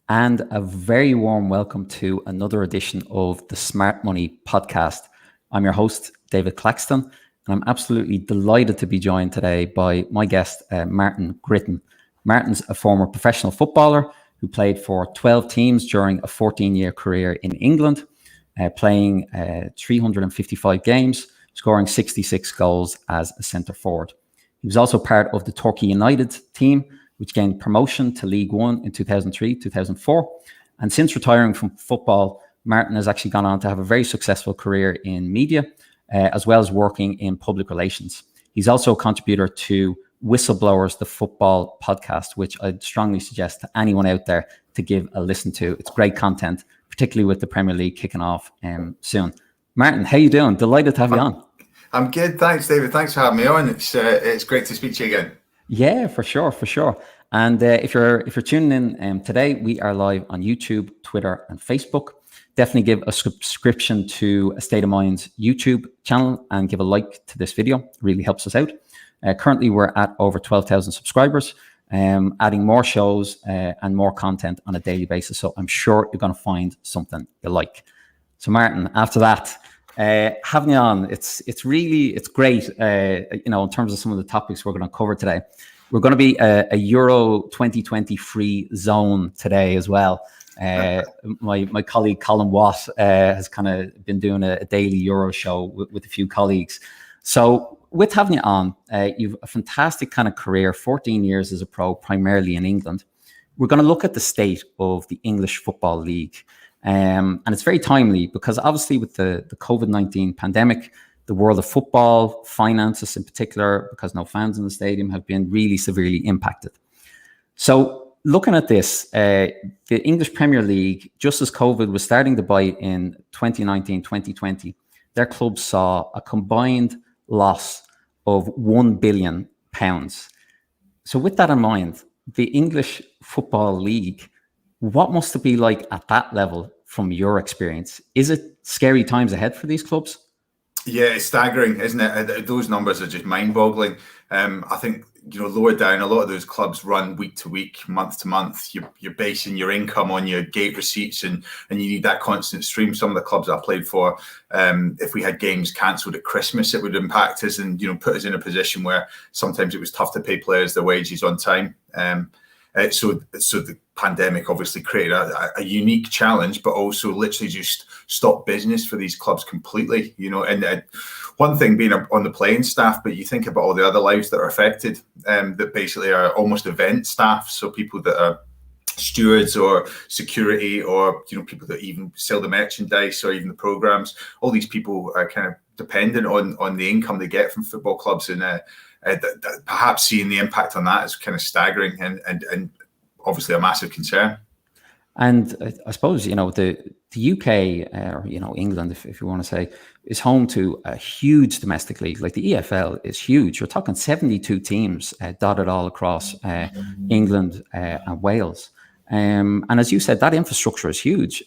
and a very warm welcome to another edition of the Smart Money podcast. I'm your host, David Claxton, and I'm absolutely delighted to be joined today by my guest, Martin Gritton. Martin's a former professional footballer who played for 12 teams during a 14-year career in England, playing 355 games, scoring 66 goals as a centre forward. He was also part of the Torquay United team, which gained promotion to League One in 2003-2004. And since retiring from football, Martin has actually gone on to have a very successful career in media, as well as working in public relations. He's also a contributor to Whistleblowers, the football podcast, which I'd strongly suggest to anyone out there to give a listen to. It's great content, particularly with the Premier League kicking off soon. Martin, how you doing? Delighted to have you on. I'm good, thanks, David. Thanks for having me on. It's great to speak to you again. Yeah, for sure. And if you're tuning in today, we are live on YouTube, Twitter, and Facebook. Definitely give a subscription to A State of Mind's YouTube channel and give a like to this video. It really helps us out. Currently, we're at over 12,000 subscribers, adding more shows and more content on a daily basis. So I'm sure you're going to find something you like. So Martin, after that, having you on, it's great. In terms of some of the topics we're going to cover today, we're going to be a Euro 2020 free zone today as well. My colleague Colin Watt has kind of been doing a daily Euro show with a few colleagues. So with having you on, you've a fantastic kind of career, 14 years as a pro, primarily in England. We're going to look at the state of the English Football League. And it's very timely because obviously with the COVID-19 pandemic, the world of football, finances in particular, because no fans in the stadium, have been really severely impacted. So looking at this, the English Premier League, just as COVID was starting to bite in 2019, 2020, their clubs saw a combined loss of £1 billion. So with that in mind, the English Football League, what must it be like at that level from your experience? Is it scary times ahead for these clubs? Yeah, it's staggering, isn't it? Those numbers are just mind-boggling. I think, lower down, a lot of those clubs run week to week, month to month. You're basing your income on your gate receipts and you need that constant stream. Some of the clubs I played for, if we had games cancelled at Christmas, it would impact us and, put us in a position where sometimes it was tough to pay players their wages on time. So the pandemic obviously created a unique challenge, but also literally just stopped business for these clubs completely. And one thing being on the playing staff, but you think about all the other lives that are affected, that basically are almost event staff. So people that are stewards or security or people that even sell the merchandise or even the programs. All these people are kind of dependent on the income they get from football clubs, and perhaps seeing the impact on that is kind of staggering and obviously a massive concern. And I suppose, the UK or, England, if you want to say, is home to a huge domestic league. Like the EFL is huge. We're talking 72 teams dotted all across England and Wales. And as you said, that infrastructure is huge,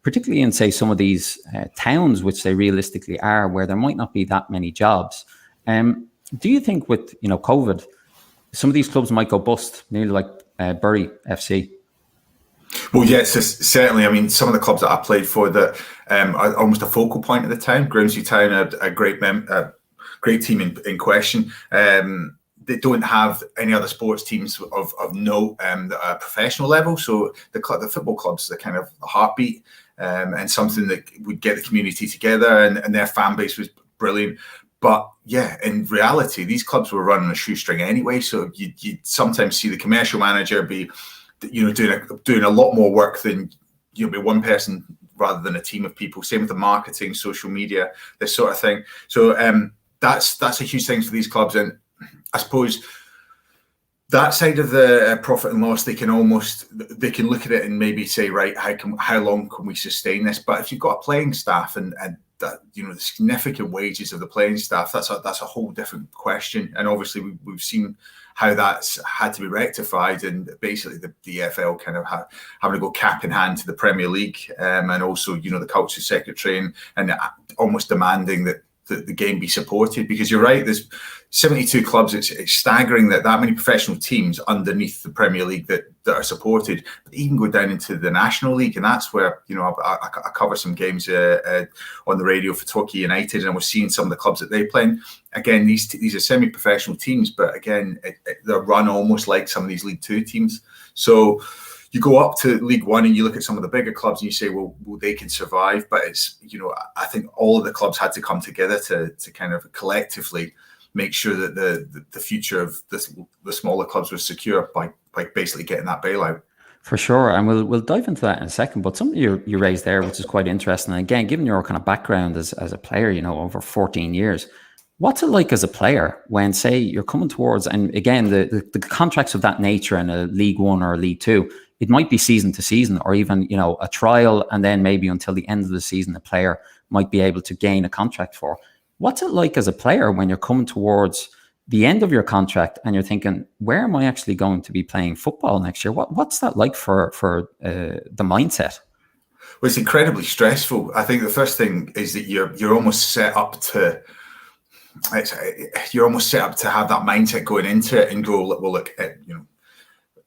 particularly in, say, some of these towns, which they realistically are, where there might not be that many jobs. Do you think with, COVID, some of these clubs might go bust, nearly like Bury FC? Well, yes, certainly. I mean, some of the clubs that I played for that are almost a focal point of the town. Grimsby Town had a great team in question. They don't have any other sports teams of note that are professional level. So the football clubs are kind of a heartbeat and something that would get the community together, and their fan base was brilliant. But yeah, in reality, these clubs were running a shoestring anyway. So you sometimes see the commercial manager be, doing a lot more work than be one person rather than a team of people. Same with the marketing, social media, this sort of thing. So that's a huge thing for these clubs, and I suppose that side of the profit and loss, they can look at it and maybe say, right, how long can we sustain this? But if you've got a playing staff and that, the significant wages of the playing staff, that's a whole different question. And obviously we've seen how that's had to be rectified, and basically the EFL kind of having to go cap in hand to the Premier League, and also the culture secretary and almost demanding that the game be supported, because you're right, there's 72 clubs. It's staggering that many professional teams underneath the Premier League that are supported, but even go down into the National League. And that's where, I cover some games on the radio for Torquay United, and we're seeing some of the clubs that they play in. Again, these are semi-professional teams, but again, they're run almost like some of these League Two teams. So you go up to League One and you look at some of the bigger clubs and you say, well, they can survive. But it's, I think all of the clubs had to come together to kind of collectively make sure that the future of the smaller clubs was secure by basically getting that bailout. For sure, and we'll dive into that in a second. But something you raised there, which is quite interesting, and again, given your kind of background as a player, over 14 years, what's it like as a player when, say, you're coming towards, and again, the contracts of that nature in a League One or a League Two, it might be season to season, or even a trial, and then maybe until the end of the season, a player might be able to gain a contract for. What's it like as a player when you're coming towards the end of your contract and you're thinking, where am I actually going to be playing football next year? What's that like for the mindset? Well, it's incredibly stressful. I think the first thing is that you're almost set up to have that mindset going into it and go, well, look,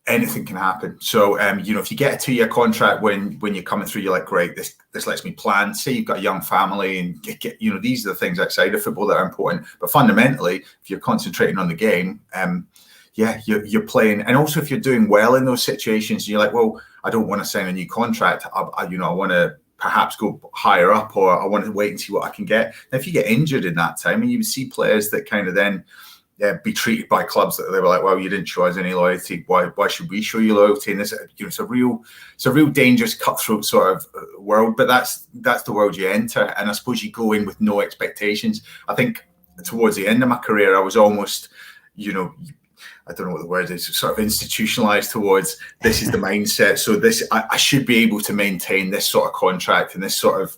anything can happen. So, if you get a 2-year contract when you're coming through, you're like, great, this lets me plan. Say you've got a young family and get these are the things outside of football that are important. But fundamentally, if you're concentrating on the game, you're playing. And also, if you're doing well in those situations, you're like, well, I don't want to sign a new contract. I want to perhaps go higher up, or I want to wait and see what I can get. Now, if you get injured in that time, and you would see players that kind of then be treated by clubs that they were like, well, you didn't show us any loyalty. Why should we show you loyalty? And this, it's a real dangerous, cutthroat sort of world. But that's the world you enter. And I suppose you go in with no expectations. I think towards the end of my career, I was almost, I don't know what the word is, sort of institutionalized towards this is the mindset. So I should be able to maintain this sort of contract and this sort of,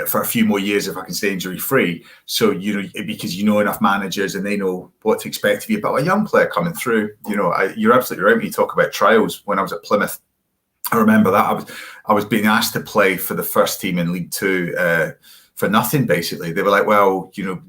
for a few more years if I can stay injury free. So, because enough managers and they know what to expect of you. But a young player coming through, you're absolutely right when you talk about trials. When I was at Plymouth, I remember that I was being asked to play for the first team in League Two for nothing, basically. They were like, well, you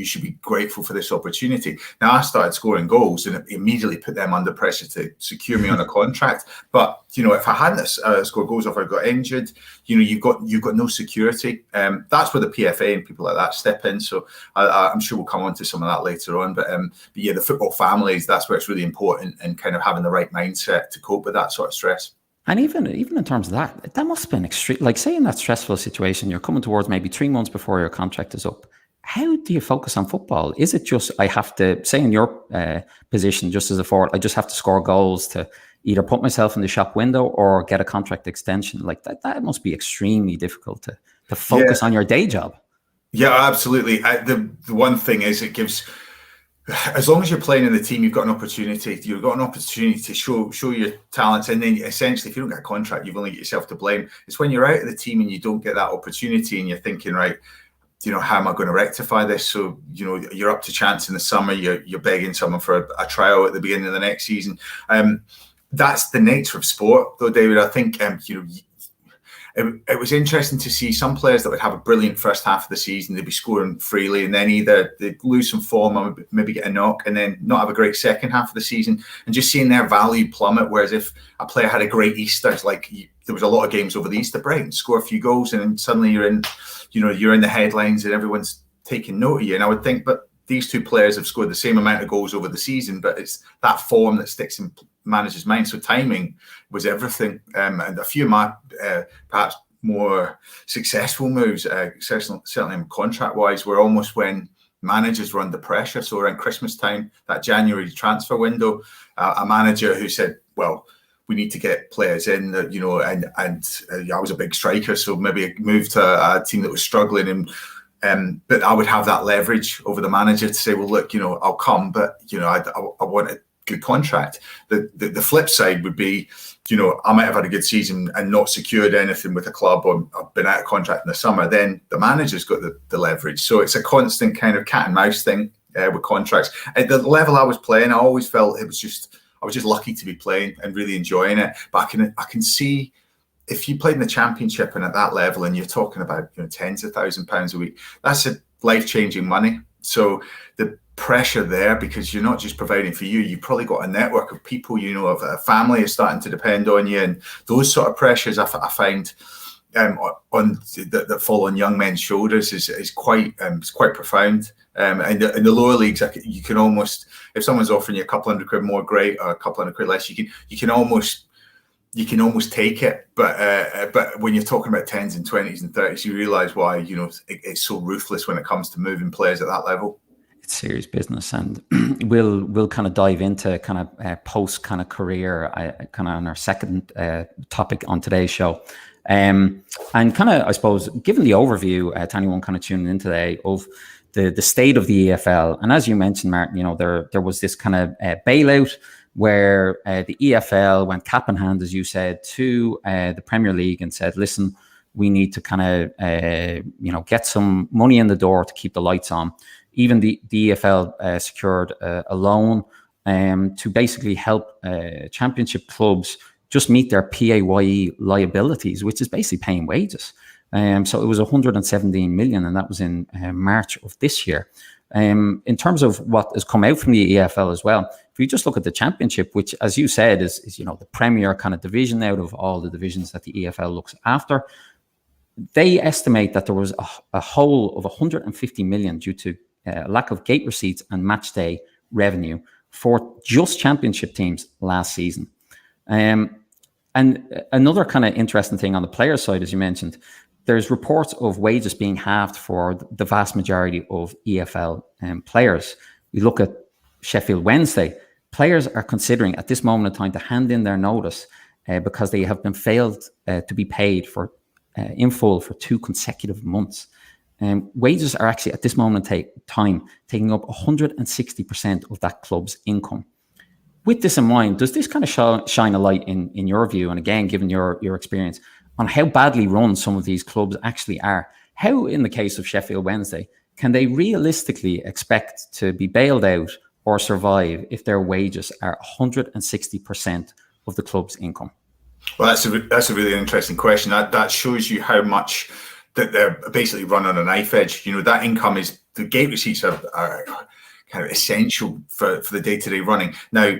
should be grateful for this opportunity. Now, I started scoring goals and it immediately put them under pressure to secure me on a contract. But, if I hadn't scored goals, if I got injured, you've got no security. That's where the PFA and people like that step in. So I'm sure we'll come on to some of that later on. But yeah, the football families, that's where it's really important, and kind of having the right mindset to cope with that sort of stress. And even in terms of that must have been extreme. Like, say in that stressful situation, you're coming towards maybe 3 months before your contract is up. How do you focus on football? Is it just, I have to, say in your position, just as a forward, I just have to score goals to either put myself in the shop window or get a contract extension? Like that must be extremely difficult to focus on your day job. Yeah, absolutely. The one thing is, it gives, as long as you're playing in the team, you've got an opportunity. You've got an opportunity to show your talents, and then essentially, if you don't get a contract, you've only got yourself to blame. It's when you're out of the team and you don't get that opportunity, and you're thinking, right, how am I going to rectify this? So, you're up to chance in the summer. You're begging someone for a trial at the beginning of the next season. That's the nature of sport, though, David. I think it was interesting to see some players that would have a brilliant first half of the season. They'd be scoring freely, and then either they'd lose some form or maybe get a knock, and then not have a great second half of the season, and just seeing their value plummet. Whereas if a player had a great Easter, it's like there was a lot of games over the Easter break, and score a few goals, and then suddenly you're in the headlines and everyone's taking note of you. And I would think, but these two players have scored the same amount of goals over the season, but it's that form that sticks in managers' mind. So timing was everything. And a few of my perhaps more successful moves, certainly contract-wise, were almost when managers were under pressure. So around Christmas time, that January transfer window, a manager who said, well, we need to get players in, and I was a big striker, so maybe move to a team that was struggling, but I would have that leverage over the manager to say, well, look, I'll come, but I want a good contract. The flip side would be, I might have had a good season and not secured anything with a club, or I've been out of contract in the summer. Then the manager's got the leverage. So it's a constant kind of cat and mouse thing with contracts. At the level I was playing, I always felt I was just lucky to be playing and really enjoying it. But I can see if you played in the Championship and at that level, and you're talking about tens of £1,000s a week, that's a life-changing money. So the pressure there, because you're not just providing for you, you've probably got a network of people, of a family is starting to depend on you, and those sort of pressures I find that fall on young men's shoulders is quite profound. And in the lower leagues, you can almost, if someone's offering you a couple £100 more, great, or a couple £100 less, you can almost take it. But when you're talking about 10s and 20s and 30s, you realise why it's so ruthless when it comes to moving players at that level. It's serious business, and we'll kind of dive into kind of post kind of career kind of on our second topic on today's show. And kind of, I suppose, given the overview to anyone kind of tuning in today of the state of the EFL, and as you mentioned, Martin, there was this kind of bailout where the EFL went cap in hand, as you said, to the Premier League and said, listen, we need to kind of get some money in the door to keep the lights on. Even the EFL secured a loan to basically help Championship clubs just meet their PAYE liabilities, which is basically paying wages. So it was 117 million, and that was in March of this year. In terms of what has come out from the EFL as well, if you just look at the Championship, which, as you said, is the premier kind of division out of all the divisions that the EFL looks after, they estimate that there was a hole of 150 million due to lack of gate receipts and match day revenue for just Championship teams last season. And another kind of interesting thing on the player side, as you mentioned, there's reports of wages being halved for the vast majority of EFL players. We look at Sheffield Wednesday. Players are considering at this moment in time to hand in their notice because they have been failed to be paid for in full for 2 consecutive months. Wages are actually at this moment in time taking up 160% of that club's income. With this in mind, does this kind of shine a light in your view, and again, given your experience, on how badly run some of these clubs actually are? How, in the case of Sheffield Wednesday, can they realistically expect to be bailed out or survive if their wages are 160% of the club's income? Well, that's a really interesting question. That shows you how much that they're basically run on a knife edge. That income is, the gate receipts are kind of essential for the day-to-day running. Now,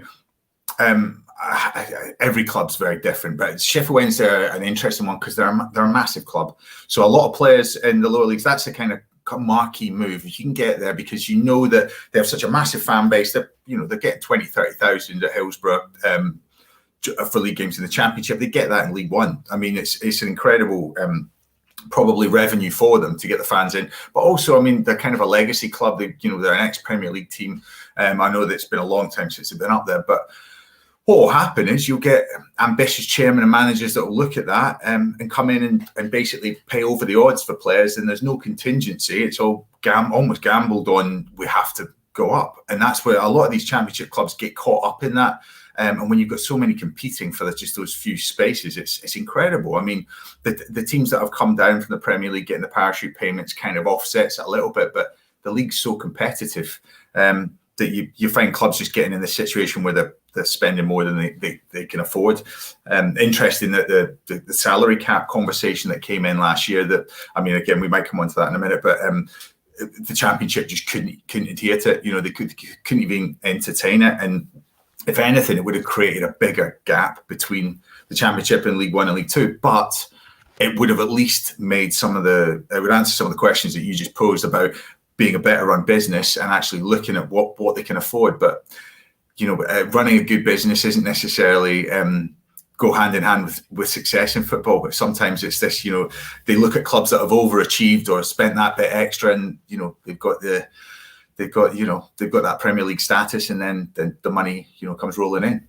every club's very different, but Sheffield Wednesday are an interesting one because they're a massive club. So a lot of players in the lower leagues, that's the kind of marquee move. If you can get there, because that they have such a massive fan base that they're getting 20,000-30,000 at Hillsborough for league games in the Championship. They get that in League One. I mean, it's an incredible probably revenue for them to get the fans in, but also, I mean, they're kind of a legacy club. They're an ex-Premier League team. I know that it's been a long time since they've been up there, but what will happen is you'll get ambitious chairmen and managers that will look at that and come in and basically pay over the odds for players, and there's no contingency. It's all almost gambled on, we have to go up. And that's where a lot of these Championship clubs get caught up in that. And when you've got so many competing for just those few spaces, it's incredible. I mean, the teams that have come down from the Premier League getting the parachute payments kind of offsets it a little bit, but the league's so competitive that you find clubs just getting in this situation where they're spending more than they can afford. Interesting that the salary cap conversation that came in last year, that, I mean, again, we might come on to that in a minute, but the Championship just couldn't adhere to it. They couldn't even entertain it. And if anything, it would have created a bigger gap between the Championship and League One and League Two. But it would have at least made it would answer some of the questions that you just posed about being a better run business and actually looking at what they can afford. But, running a good business isn't necessarily go hand in hand with success in football. But sometimes it's this, they look at clubs that have overachieved or spent that bit extra, and, they've got that Premier League status, and then the money, comes rolling in.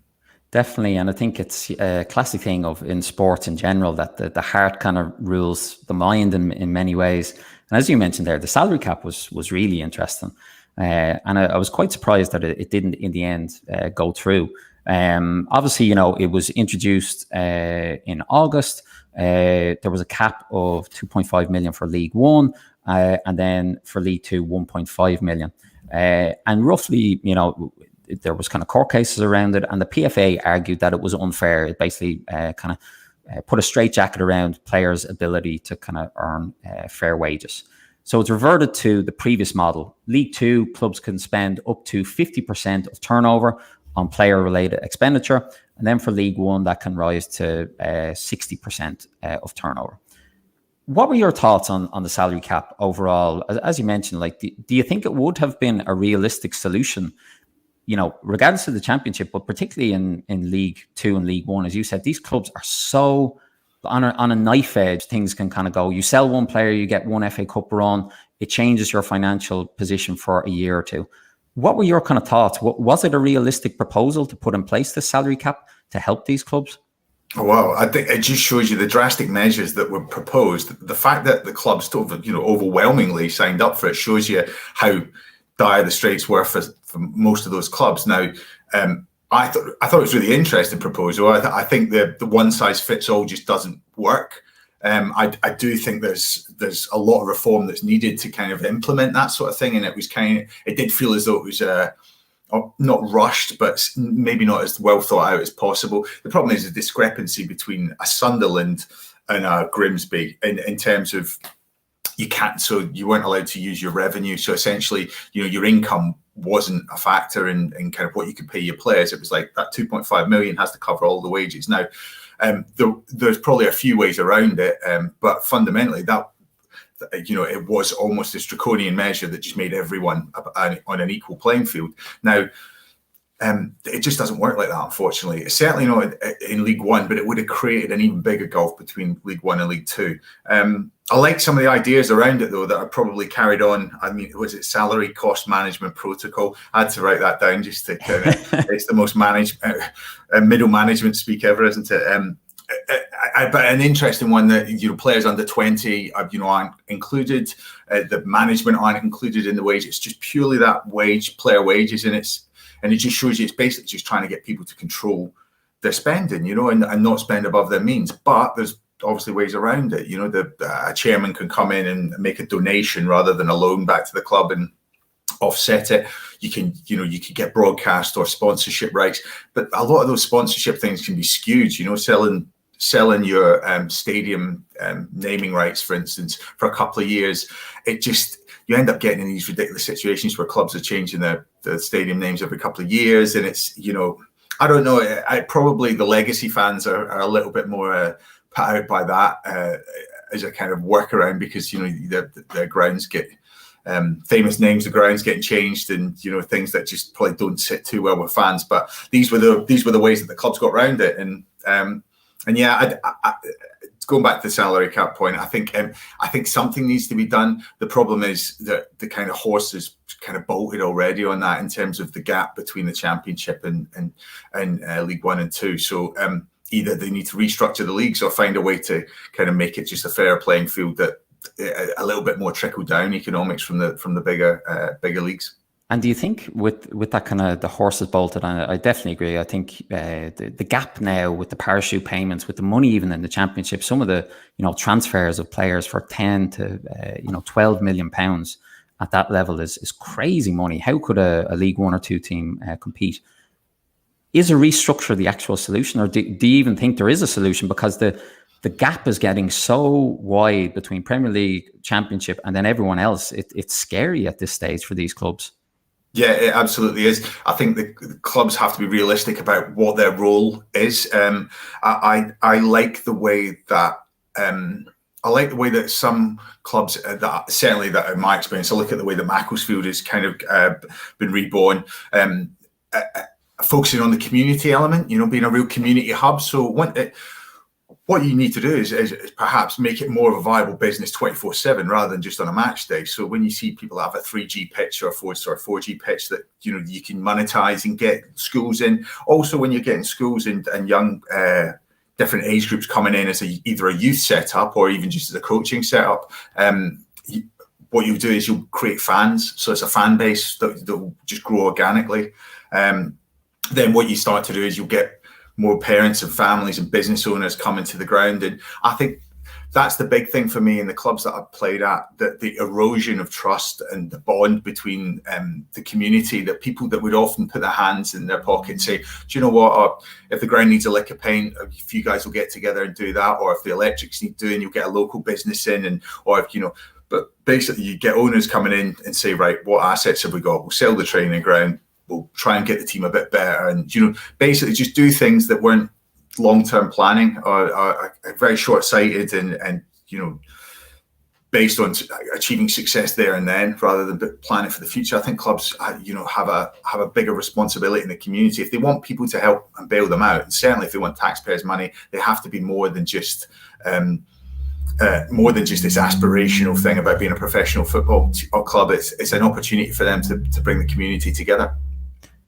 Definitely, and I think it's a classic thing in sports in general that the heart kind of rules the mind in many ways. And as you mentioned there, the salary cap was really interesting, and I was quite surprised that it didn't in the end go through. Obviously, it was introduced in August. There was a cap of 2.5 million for League One. And then for League Two, 1.5 million. And roughly, there was kind of court cases around it, and the PFA argued that it was unfair. It basically kind put a straitjacket around players' ability to kind of earn fair wages. So it's reverted to the previous model. League Two, clubs can spend up to 50% of turnover on player-related expenditure. And then for League One, that can rise to 60% of turnover. What were your thoughts on the salary cap overall? As you mentioned, like, do you think it would have been a realistic solution, regardless of the championship, but particularly in League Two and League One? As you said, these clubs are so on a knife edge. Things can kind of go. You sell one player, you get one FA Cup run. It changes your financial position for a year or two. What were your kind of thoughts? Was it a realistic proposal to put in place the salary cap to help these clubs? Well, I think it just shows you the drastic measures that were proposed. The fact that the clubs, overwhelmingly signed up for it shows you how dire the straits were for most of those clubs. Now, I thought it was a really interesting proposal. I think the one size fits all just doesn't work. I do think there's a lot of reform that's needed to kind of implement that sort of thing, and it did feel as though it was not rushed, but maybe not as well thought out as possible. The problem is the discrepancy between a Sunderland and a Grimsby in terms of you weren't allowed to use your revenue. So essentially, your income wasn't a factor in kind of what you could pay your players. It was like that 2.5 million has to cover all the wages. Now, there's probably a few ways around it, but fundamentally it was almost this draconian measure that just made everyone on an equal playing field. Now, it just doesn't work like that, unfortunately. It's certainly not in League One, but it would have created an even bigger gulf between League One and League Two. I like some of the ideas around it, though, that are probably carried on. I mean, was it salary cost management protocol? I had to write that down just to kind of, it's the most middle management speak ever, isn't it? But an interesting one that players under 20 aren't included. The management aren't included in the wage. It's just purely that player wages, and it just shows you it's basically just trying to get people to control their spending, and not spend above their means. But there's obviously ways around it. A chairman can come in and make a donation rather than a loan back to the club and offset it. You can get broadcast or sponsorship rights, but a lot of those sponsorship things can be skewed. Selling your stadium naming rights, for instance, for a couple of years, you end up getting in these ridiculous situations where clubs are changing the stadium names every couple of years, and it's I don't know. Probably the legacy fans are a little bit more put out by that as a kind of workaround, because their grounds get famous names of grounds getting changed, and things that just probably don't sit too well with fans. But these were the ways that the clubs got around it, and yeah, going back to the salary cap point, I think something needs to be done. The problem is that the kind of horse is kind of bolted already on that in terms of the gap between the Championship and League One and Two. So either they need to restructure the leagues or find a way to kind of make it just a fair playing field, that a little bit more trickle down economics from the bigger leagues. And do you think with that kind of the horses bolted on it, I definitely agree. I think the gap now with the parachute payments, with the money even in the Championship, some of the transfers of players for 10 to 12 million pounds at that level is crazy money. How could a League One or Two team compete? Is a restructure the actual solution, or do you even think there is a solution? Because the gap is getting so wide between Premier League, Championship, and then everyone else. It's scary at this stage for these clubs. Yeah, it absolutely is. I think the clubs have to be realistic about what their role is. I like the way that some clubs, that in my experience, I look at the way that Macclesfield has kind of been reborn, focusing on the community element, being a real community hub. So what you need to do is perhaps make it more of a viable business 24/7 rather than just on a match day. So when you see people have a 3G pitch or a 4G pitch that you can monetize and get schools in. Also, when you're getting schools and young different age groups coming in as either a youth setup or even just as a coaching setup, what you'll do is you'll create fans. So it's a fan base that will just grow organically. Then what you start to do is you'll get more parents and families and business owners coming to the ground. And I think that's the big thing for me in the clubs that I've played at, that the erosion of trust and the bond between the community, that people that would often put their hands in their pocket and say, do you know what, or if the ground needs a lick of paint, if you guys will get together and do that, or if the electrics need doing, you'll get a local business in, and or if, you know, but basically you get owners coming in and say, right, what assets have we got? We'll sell the training ground, we'll try and get the team a bit better, and, you know, basically just do things that weren't long-term planning or very short-sighted and you know, based on achieving success there and then rather than planning for the future. I think clubs, you know, have a bigger responsibility in the community. If they want people to help and bail them out, and certainly if they want taxpayers' money, they have to be more than just this aspirational thing about being a professional football club. It's an opportunity for them to bring the community together.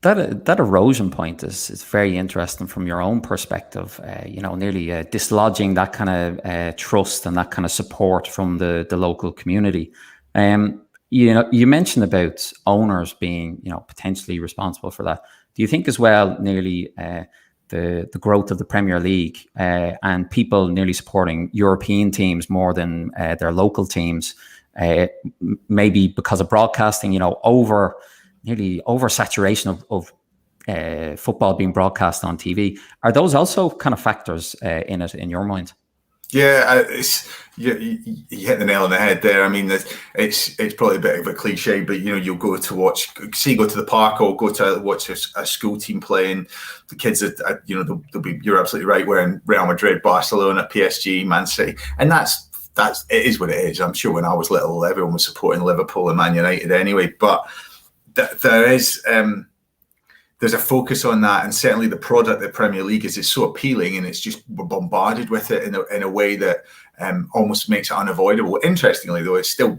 That erosion point is very interesting from your own perspective. You know, nearly dislodging that kind of trust and that kind of support from the local community. You know, you mentioned about owners being, you know, potentially responsible for that. Do you think as well, nearly the growth of the Premier League and people nearly supporting European teams more than their local teams, maybe because of broadcasting, you know, nearly oversaturation of football being broadcast on TV. Are those also kind of factors in it, in your mind? Yeah, you hit the nail on the head there. I mean, it's probably a bit of a cliche, but, you know, you'll go to watch, go to the park or go to watch a school team playing. The kids are, you know, they'll be, you're absolutely right, wearing Real Madrid, Barcelona, PSG, Man City. And that's it is what it is. I'm sure when I was little, everyone was supporting Liverpool and Man United anyway, but there's a focus on that, and certainly the product that Premier League is so appealing, and it's just, we're bombarded with it in a way that almost makes it unavoidable. Interestingly, though, it's still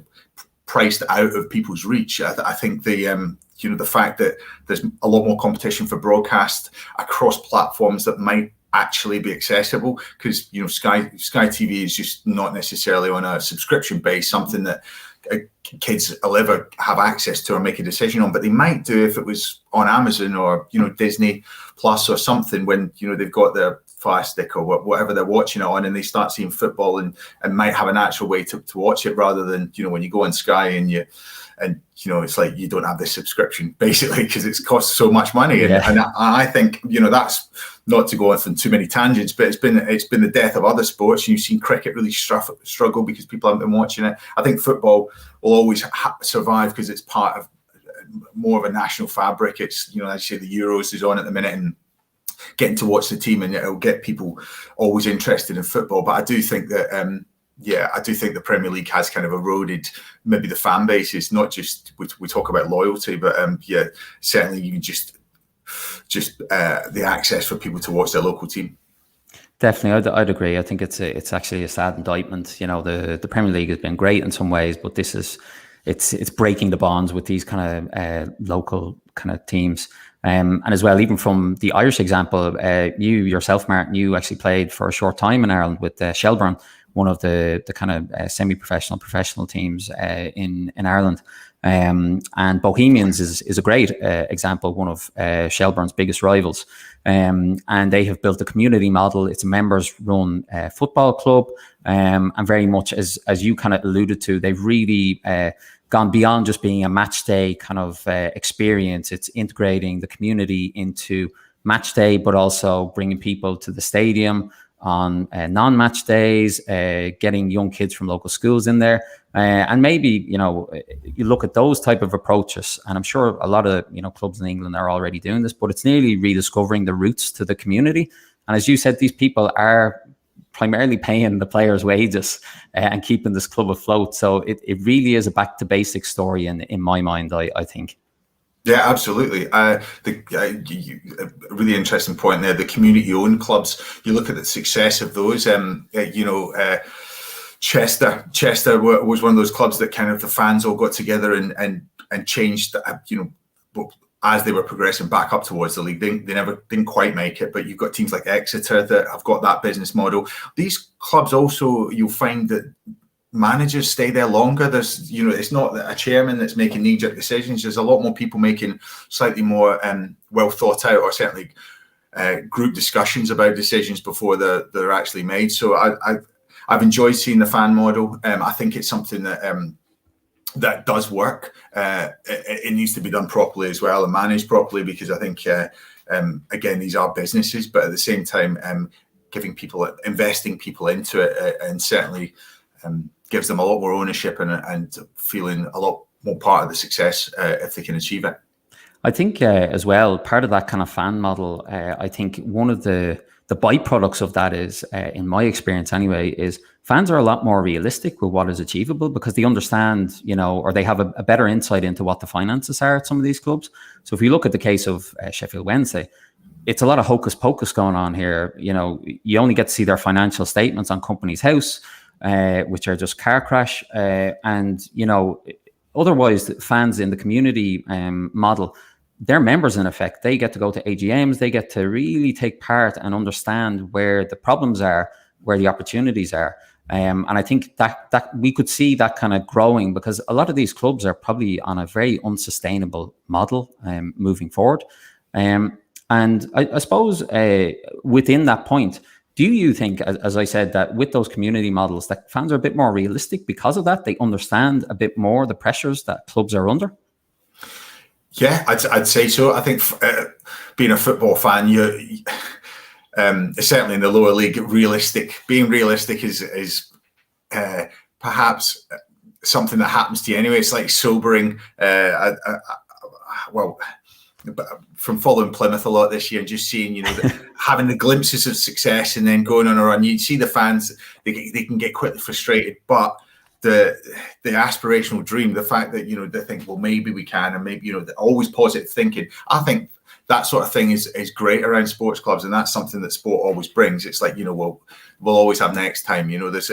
priced out of people's reach. I think the you know, the fact that there's a lot more competition for broadcast across platforms that might actually be accessible, because, you know, Sky TV is just not necessarily on a subscription base, something that kids will ever have access to or make a decision on, but they might do if it was on Amazon or, you know, Disney Plus or something, when, you know, they've got their Fire Stick or whatever they're watching it on, and they start seeing football and might have an actual way to watch it, rather than, you know, when you go on Sky and you know, it's like you don't have this subscription basically because it's cost so much money. And, and I think, you know, that's not to go on too many tangents, but it's been the death of other sports. You've seen cricket really struggle because people haven't been watching it. I think football will always survive because it's part of more of a national fabric. It's, you know, as you say, the Euros is on at the minute, and getting to watch the team, and it'll get people always interested in football. But I do think that I do think the Premier League has kind of eroded maybe the fan bases. Not just we talk about loyalty, but certainly you just the access for people to watch their local team. Definitely, I'd agree. I think it's actually a sad indictment. You know, the Premier League has been great in some ways, but this is it's breaking the bonds with these kind of local kind of teams. And as well, even from the Irish example, you yourself, Martin, you actually played for a short time in Ireland with Shelbourne, one of the kind of semi-professional, professional teams in Ireland. And Bohemians is a great example, one of Shelbourne's biggest rivals. And they have built a community model. It's a members-run football club, and very much as you kind of alluded to, they've really gone beyond just being a match day kind of experience. It's integrating the community into match day, but also bringing people to the stadium on non-match days, getting young kids from local schools in there. And maybe, you know, you look at those type of approaches, and I'm sure a lot of, you know, clubs in England are already doing this, but it's nearly rediscovering the roots to the community. And as you said, these people are primarily paying the players' wages and keeping this club afloat. So it really is a back to basics story in my mind, I think. Yeah, absolutely. A really interesting point there. The community-owned clubs. You look at the success of those. Chester was one of those clubs that kind of the fans all got together and changed. As they were progressing back up towards the league, they never didn't quite make it. But you've got teams like Exeter that have got that business model. These clubs also, you'll find that managers stay there longer. There's, you know, it's not a chairman that's making knee-jerk decisions. There's a lot more people making slightly more well thought out, or certainly group discussions about decisions before they're actually made. So I've enjoyed seeing the fan model. I think it's something that does work. It needs to be done properly as well and managed properly, because I think again, these are businesses, but at the same time, investing people into it, and certainly gives them a lot more ownership and feeling a lot more part of the success if they can achieve it. I think as well, part of that kind of fan model, I think one of the byproducts of that is, in my experience anyway, is fans are a lot more realistic with what is achievable, because they understand, or they have a better insight into what the finances are at some of these clubs. So if you look at the case of Sheffield Wednesday, it's a lot of hocus pocus going on here. You only get to see their financial statements on Company's House, which are just car crash. Otherwise, fans in the community model, they're members in effect. They get to go to AGMs. They get to really take part and understand where the problems are, where the opportunities are. And I think that we could see that kind of growing, because a lot of these clubs are probably on a very unsustainable model moving forward. And I suppose within that point, do you think, as I said, that with those community models, that fans are a bit more realistic because of that? They understand a bit more the pressures that clubs are under? Yeah, I'd say so. I think being a football fan, certainly in the lower league, being realistic is perhaps something that happens to you anyway. It's like sobering. From following Plymouth a lot this year and just seeing, having the glimpses of success and then going on a run, you see the fans, they can get quickly frustrated, but the aspirational dream, the fact that, they think, well, maybe we can, and maybe, always positive thinking. I think that sort of thing is great around sports clubs, and that's something that sport always brings. It's like, we'll always have next time, there's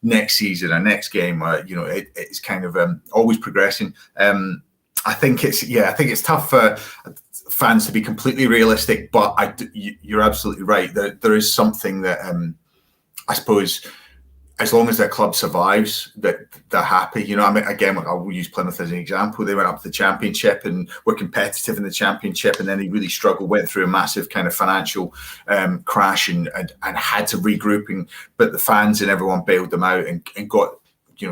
next season or next game, it's kind of always progressing. I think it's tough for fans to be completely realistic, but you're absolutely right. There is something that I suppose, as long as their club survives, that they're happy. Again, I'll use Plymouth as an example. They went up to the Championship and were competitive in the Championship, and then they really struggled, went through a massive kind of financial crash and had to regrouping. But the fans and everyone bailed them out and got,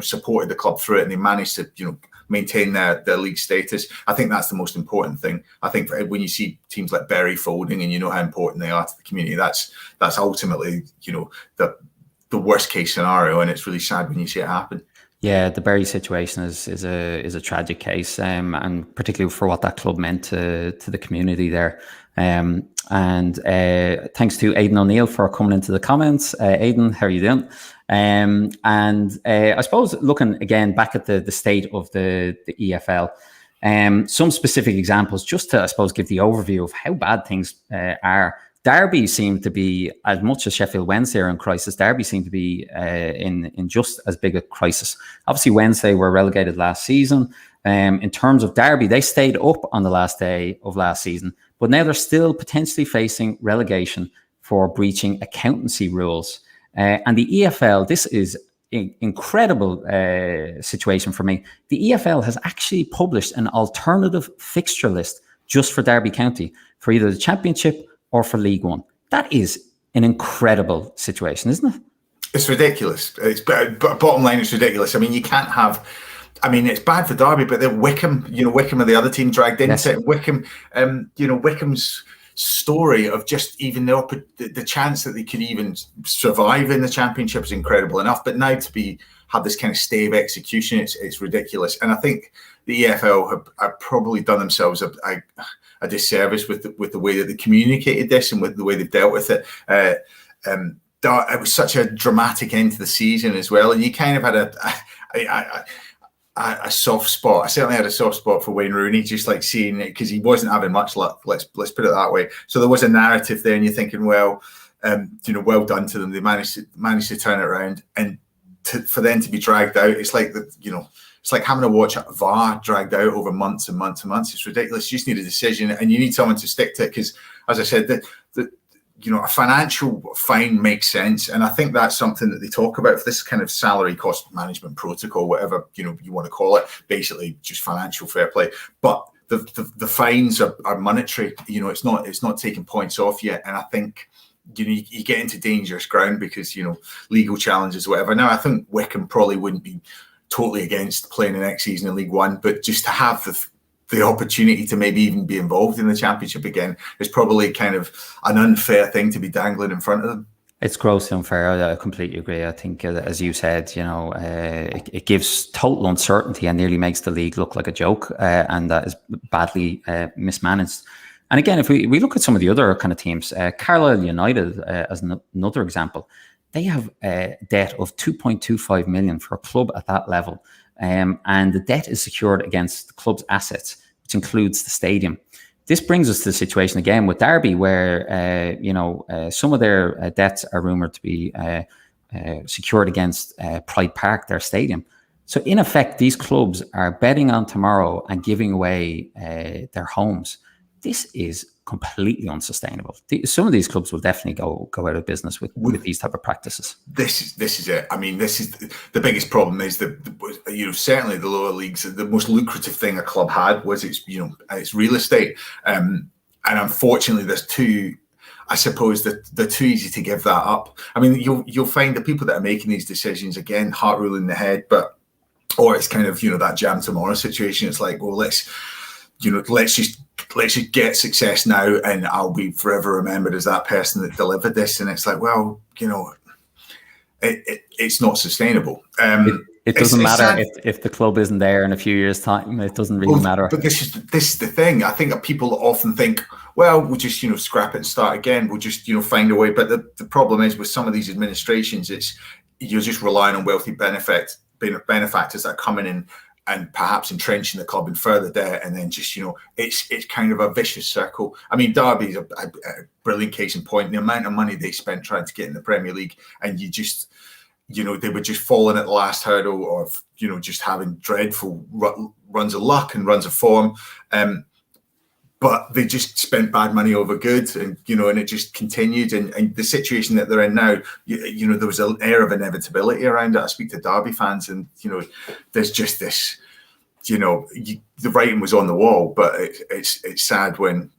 supported the club through it, and they managed to, maintain their league status. I think that's the most important thing. I think when you see teams like Bury folding, and how important they are to the community, that's ultimately, the worst case scenario, and it's really sad when you see it happen. Yeah, the Bury situation is a tragic case, and particularly for what that club meant to the community there. And thanks to Aidan O'Neill for coming into the comments. Aidan, how are you doing? And I suppose looking again back at the state of the EFL, some specific examples just to, I suppose, give the overview of how bad things are. Derby seemed to be, as much as Sheffield Wednesday are in crisis, Derby seemed to be in just as big a crisis. Obviously, Wednesday were relegated last season. In terms of Derby, they stayed up on the last day of last season, but now they're still potentially facing relegation for breaching accountancy rules. And the EFL, this is an incredible situation for me. The EFL has actually published an alternative fixture list just for Derby County for either the Championship or for League One. That is an incredible situation, isn't it? It's ridiculous. Bottom line, it's ridiculous. I mean, you can't have. I mean, it's bad for Derby, but then Wickham, Wickham are the other team dragged into it. Wickham, Wickham's story of just even the chance that they could even survive in the Championship is incredible enough. But now to have this kind of stay of execution, it's ridiculous. And I think the EFL have probably done themselves a disservice with the way that they communicated this and with the way they've dealt with it. It was such a dramatic end to the season as well, and you kind of had a soft spot. I certainly had a soft spot for Wayne Rooney, just like seeing it, because he wasn't having much luck. Let's put it that way. So there was a narrative there, and you're thinking, well, well done to them. They managed to turn it around, and for them to be dragged out, it's like it's like having to watch VAR dragged out over months and months and months. It's ridiculous. You just need a decision, and you need someone to stick to it. Because, as I said, a financial fine makes sense, and I think that's something that they talk about for this kind of salary cost management protocol, whatever you want to call it. Basically, just financial fair play. But the fines are monetary. It's not taking points off yet, and I think you get into dangerous ground because, legal challenges or whatever. Now, I think Wycombe probably wouldn't be totally against playing the next season in League One, but just to have the opportunity to maybe even be involved in the Championship again is probably kind of an unfair thing to be dangling in front of them. It's grossly unfair. I completely agree. I think, as you said, it gives total uncertainty and nearly makes the league look like a joke, and that is badly mismanaged. And again, if we look at some of the other kind of teams, Carlisle United, as another example, they have a debt of 2.25 million for a club at that level. And the debt is secured against the club's assets, which includes the stadium. This brings us to the situation again with Derby, where some of their debts are rumoured to be secured against Pride Park, their stadium. So in effect, these clubs are betting on tomorrow and giving away their homes. This is completely unsustainable. Some of these clubs will definitely go out of business with these type of practices. This is it. I mean, this is the biggest problem. Is certainly the lower leagues, the most lucrative thing a club had was its real estate, and unfortunately, there's too. I suppose that they're too easy to give that up. I mean, you'll find the people that are making these decisions, again, heart rule in the head, or it's kind of that jam tomorrow situation. It's like, well, let's just get success now, and I'll be forever remembered as that person that delivered this. And it's like, well, it's not sustainable. It doesn't matter if the club isn't there in a few years' time. It doesn't really matter. But this is the thing. I think that people often think, well, we'll just scrap it and start again. We'll just find a way. But the problem is with some of these administrations, you're just relying on wealthy benefactors that are coming in and perhaps entrenching the club in further debt, and then just it's kind of a vicious circle. I mean, Derby's a brilliant case in point. The amount of money they spent trying to get in the Premier League, and they were just falling at the last hurdle, or just having dreadful runs of luck and runs of form. But they just spent bad money over good, and and it just continued. And the situation that they're in now, there was an air of inevitability around it. I speak to Derby fans, and there's just this, the writing was on the wall. But it's sad when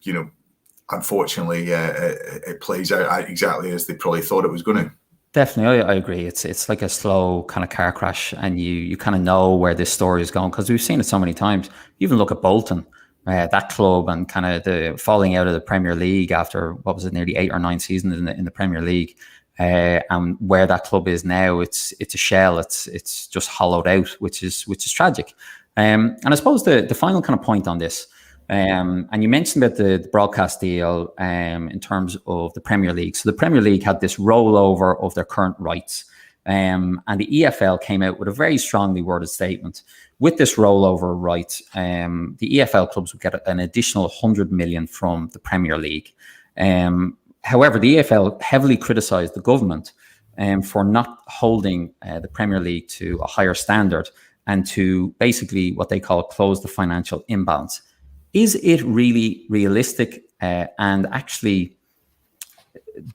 unfortunately it plays out exactly as they probably thought it was going to. Definitely, I agree. It's like a slow kind of car crash, and you kind of know where this story is going because we've seen it so many times. You even look at Bolton. That club and kind of the falling out of the Premier League after nearly 8 or 9 seasons in the Premier League, and where that club is now, it's a shell. It's just hollowed out, which is tragic. And I suppose the final kind of point on this, and you mentioned about the broadcast deal in terms of the Premier League. So the Premier League had this rollover of their current rights. And the EFL came out with a very strongly worded statement. With this rollover right, the EFL clubs would get an additional 100 million from the Premier League. However, the EFL heavily criticised the government for not holding the Premier League to a higher standard and to basically what they call close the financial imbalance. Is it really realistic and actually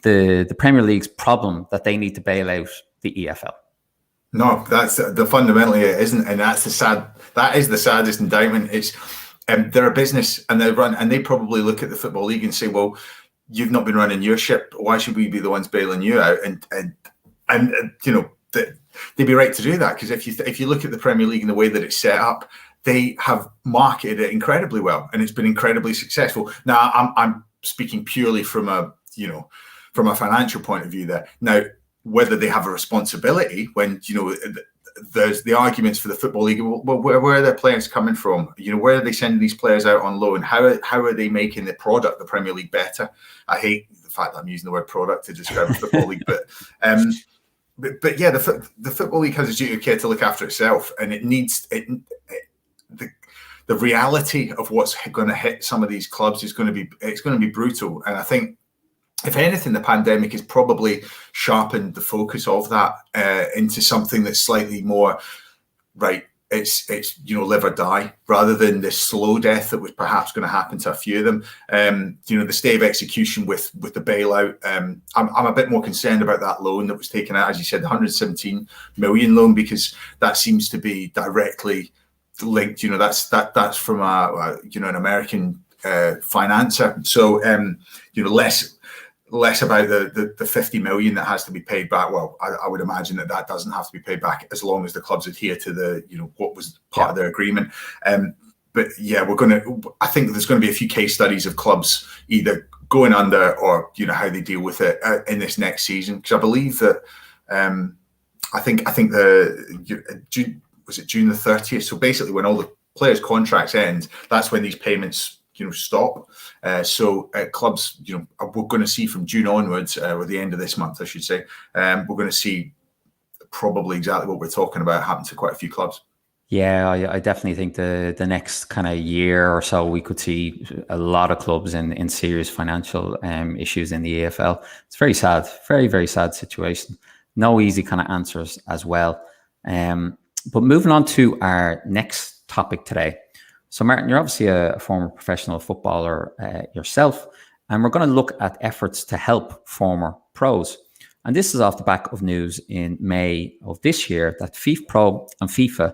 the Premier League's problem that they need to bail out the EFL? No, that's the fundamentally it isn't, and that is the saddest indictment. It's they're a business and they probably look at the Football League and say, well, you've not been running your ship. Why should we be the ones bailing you out? And they'd be right to do that, because if you look at the Premier League and the way that it's set up, they have marketed it incredibly well, and it's been incredibly successful. Now, I'm speaking purely from a financial point of view there. Now, whether they have a responsibility when, there's the arguments for the Football League. Well, where are their players coming from? Where are they sending these players out on loan? How are they making the product, the Premier League, better? I hate the fact that I'm using the word product to describe the Football League, but yeah, the Football League has a duty of care to look after itself, and it needs the reality of what's going to hit some of these clubs is going to be brutal. And I think, if anything, the pandemic has probably sharpened the focus of that into something that's slightly more right. It's live or die, rather than this slow death that was perhaps going to happen to a few of them. The stay of execution with the bailout. I'm a bit more concerned about that loan that was taken out, as you said, the 117 million loan, because that seems to be directly linked. That's from an American financer. So less. less about the 50 million that has to be paid back. Well, I would imagine that doesn't have to be paid back as long as the clubs adhere to the, what was part of their agreement. But yeah, I think there's going to be a few case studies of clubs either going under or, how they deal with it in this next season. Because I believe that, I think June the 30th. So basically when all the players' contracts end, that's when these payments stop. So clubs, we're going to see from June onwards, or the end of this month, I should say, we're going to see probably exactly what we're talking about happen to quite a few clubs. Yeah, I definitely think the next kind of year or so, we could see a lot of clubs in serious financial issues in the EFL. It's very sad, very, very sad situation. No easy kind of answers as well. But moving on to our next topic today. So Martin, you're obviously a former professional footballer yourself, and we're going to look at efforts to help former pros. And this is off the back of news in May of this year that FIFPro and FIFA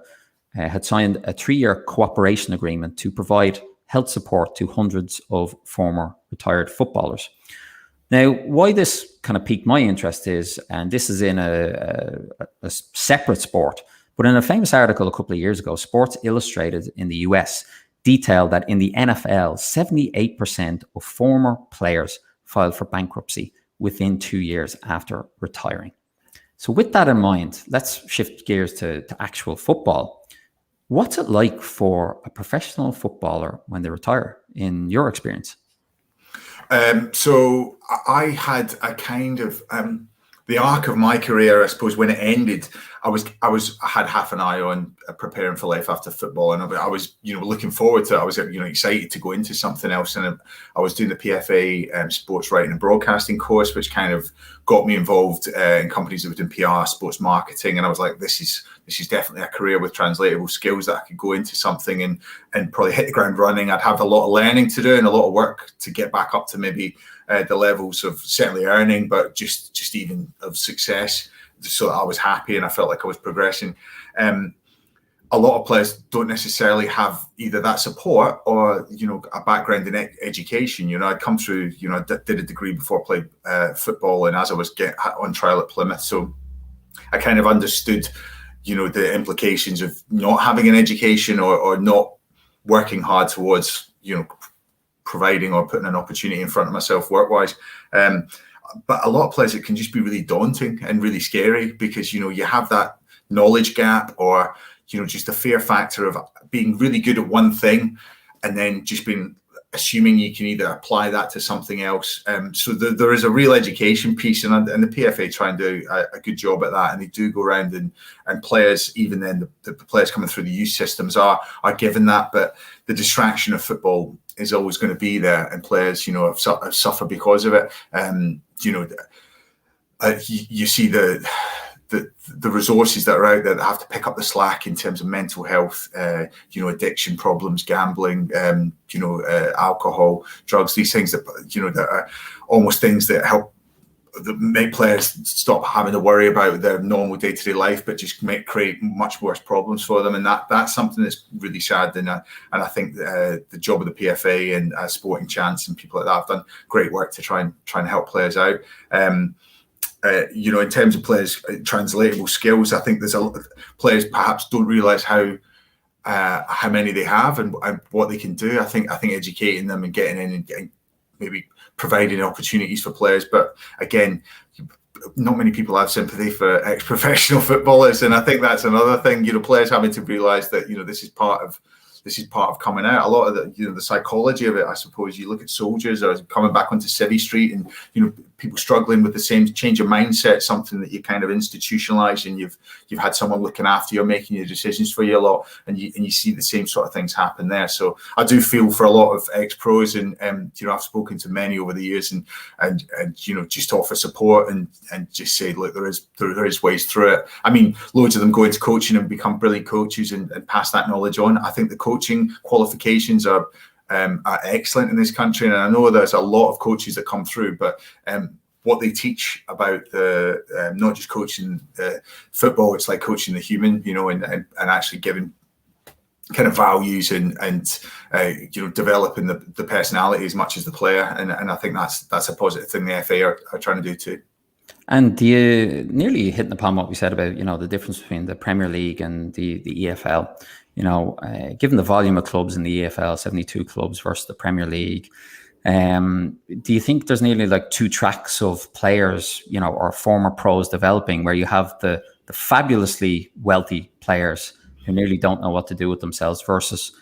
had signed a 3-year cooperation agreement to provide health support to hundreds of former retired footballers. Now, why this kind of piqued my interest is, and this is in a separate sport, but in a famous article a couple of years ago, Sports Illustrated in the US detailed that in the NFL, 78% of former players filed for bankruptcy within 2 years after retiring. So with that in mind, let's shift gears to actual football. What's it like for a professional footballer when they retire, in your experience? So I had a kind of the arc of my career, I suppose, when it ended, I had half an eye on preparing for life after football, and I was, looking forward to it. I was, excited to go into something else, and I was doing the PFA sports writing and broadcasting course, which kind of got me involved in companies that were doing PR, sports marketing, and I was like, this is definitely a career with translatable skills that I could go into something and probably hit the ground running. I'd have a lot of learning to do and a lot of work to get back up to maybe the levels of certainly earning, but just even of success, just so that I was happy and I felt like I was progressing. A lot of players don't necessarily have either that support or, a background in education. I'd come through, I did a degree before I played football, and as I was on trial at Plymouth, so I kind of understood, the implications of not having an education or not working hard towards, providing or putting an opportunity in front of myself work-wise. But a lot of players, it can just be really daunting and really scary because, you have that knowledge gap or, just the fear factor of being really good at one thing and then just assuming you can either apply that to something else. So there is a real education piece, and the PFA try and do a good job at that. And they do go around and players, even then the players coming through the youth systems are given that, but the distraction of football is always going to be there, and players, have suffered because of it. You see the resources that are out there that have to pick up the slack in terms of mental health, addiction problems, gambling, alcohol, drugs, these things that, that are almost things that that make players stop having to worry about their normal day-to-day life, but just create much worse problems for them. And that's something that's really sad. And I think the job of the PFA and Sporting Chance and people like that have done great work to try and help players out. In terms of players' translatable skills, I think there's a lot of players perhaps don't realise how many they have and what they can do. I think educating them and getting in and getting maybe providing opportunities for players. But again, not many people have sympathy for ex-professional footballers, and I think that's another thing. Players having to realise that this is part of coming out. A lot of the psychology of it, I suppose. You look at soldiers or coming back onto Civvy Street, and people struggling with the same change of mindset, something that you kind of institutionalize, and you've had someone looking after you, making your decisions for you a lot, and you see the same sort of things happen there. So I do feel for a lot of ex-pros, and I've spoken to many over the years, and just offer support and just say, look, there is ways through it. I mean, loads of them go into coaching and become brilliant coaches and pass that knowledge on. I think the coaching qualifications are excellent in this country, and I know there's a lot of coaches that come through, but what they teach about the not just coaching football, it's like coaching the human, and actually giving kind of values and developing the personality as much as the player, and I think that's a positive thing the FA are trying to do too. And do you nearly hitting upon what we said about the difference between the Premier League and the EFL? Given the volume of clubs in the EFL, 72 clubs versus the Premier League, do you think there's nearly like two tracks of players, or former pros developing, where you have the fabulously wealthy players who nearly don't know what to do with themselves versus,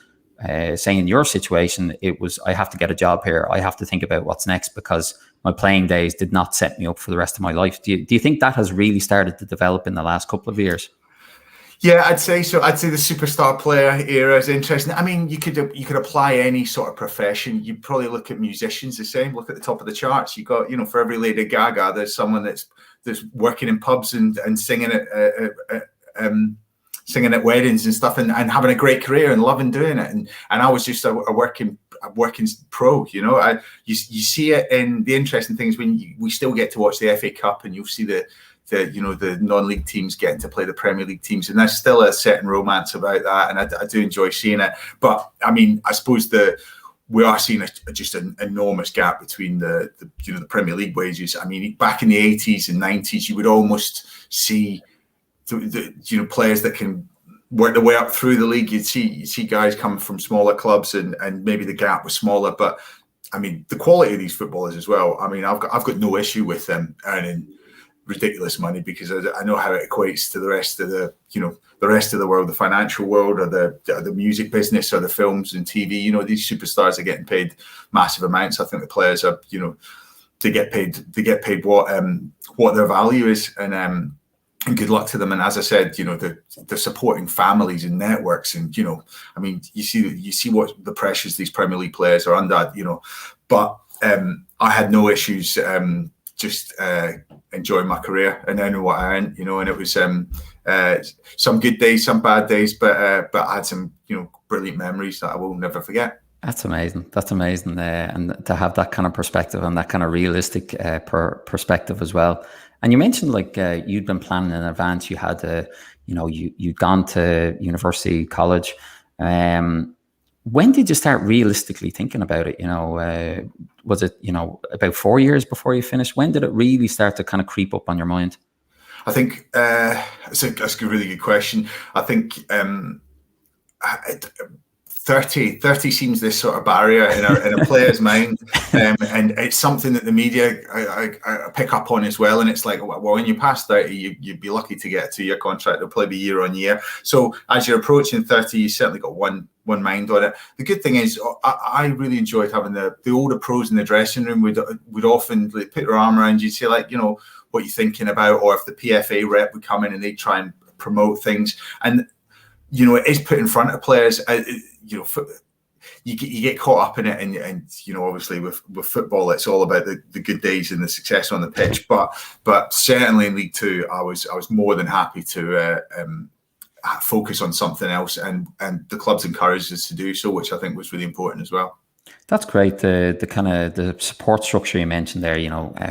say in your situation, it was, I have to get a job here. I have to think about what's next because my playing days did not set me up for the rest of my life. Do you think that has really started to develop in the last couple of years? Yeah, I'd say so. I'd say the superstar player era is interesting. I mean, you could apply any sort of profession. You'd probably look at musicians the same. Look at the top of the charts. You got, for every Lady Gaga, there's someone that's working in pubs and singing at weddings and stuff, and having a great career and loving doing it. And I was just a working pro. You see it. In the interesting things when we still get to watch the FA Cup, and you'll see the non-league teams getting to play the Premier League teams, and there's still a certain romance about that, and I do enjoy seeing it. But I mean, I suppose we are seeing just an enormous gap between the Premier League wages. I mean, back in the 80s and 90s, you would almost see the players that can work their way up through the league. You'd see guys come from smaller clubs, and maybe the gap was smaller. But I mean, the quality of these footballers as well. I mean, I've got no issue with them earning ridiculous money, because I know how it equates to the rest of the world, the financial world, or the music business, or the films and TV. These superstars are getting paid massive amounts. I think the players are, they get paid what their value is, and good luck to them. And as I said, they're supporting families and networks, and I mean, you see what the pressures these Premier League players are under, But I had no issues. Just enjoying my career and earning what I earned, and it was some good days, some bad days, but I had some brilliant memories that I will never forget. That's amazing. And to have that kind of perspective and that kind of realistic perspective as well. And you mentioned like you'd been planning in advance. You had you'd gone to university, college. When did you start realistically thinking about it? Was it, about 4 years before you finished? When did it really start to kind of creep up on your mind? I think that's a really good question. I think 30 seems this sort of barrier in a player's mind, and it's something that the media I pick up on as well. And it's like, well, when you pass 30, you'd be lucky to get a 2-year contract. It'll probably be year on year. So as you're approaching 30, you certainly got one mind on it. The good thing is, I really enjoyed having the older pros in the dressing room would often put their arm around you, say like, what you're thinking about, or if the PFA rep would come in and they try and promote things, and it is put in front of players. You get caught up in it, and obviously with football, it's all about the good days and the success on the pitch. But certainly in League Two, I was more than happy to focus on something else, and the clubs encouraged us to do so, which I think was really important as well. That's great. The kind of the support structure you mentioned there,